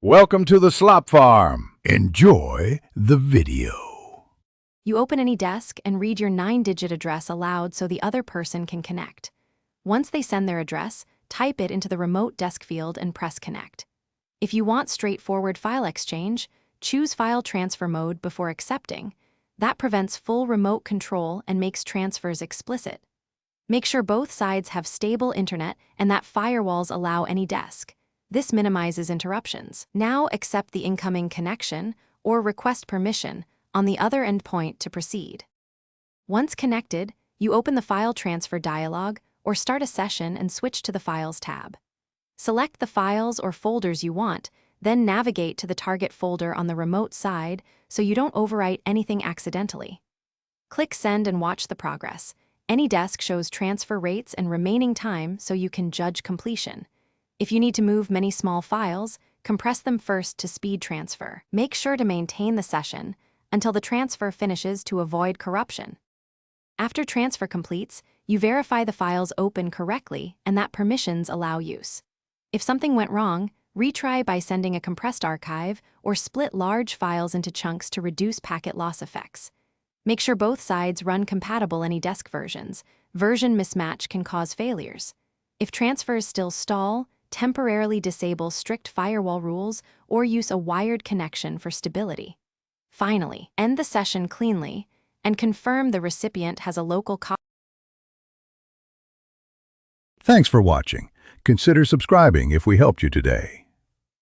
Welcome to the Slop Farm. Enjoy the video. You open Anydesk and read your 9-digit address aloud so the other person can connect. Once they send their address, type it into the remote desk field and press connect. If you want straightforward file exchange, choose file transfer mode before accepting. That prevents full remote control and makes transfers explicit. Make sure both sides have stable internet and that firewalls allow Anydesk. This minimizes interruptions. Now accept the incoming connection or request permission on the other endpoint to proceed. Once connected, you open the File Transfer dialog or start a session and switch to the Files tab. Select the files or folders you want, then navigate to the target folder on the remote side so you don't overwrite anything accidentally. Click Send and watch the progress. Anydesk shows transfer rates and remaining time so you can judge completion. If you need to move many small files, compress them first to speed transfer. Make sure to maintain the session until the transfer finishes to avoid corruption. After transfer completes, you verify the files open correctly and that permissions allow use. If something went wrong, retry by sending a compressed archive or split large files into chunks to reduce packet loss effects. Make sure both sides run compatible Anydesk versions. Version mismatch can cause failures. If transfers still stall, temporarily disable strict firewall rules or use a wired connection for stability. Finally, end the session cleanly and confirm the recipient has a local copy. Thanks for watching. Consider subscribing if we helped you today.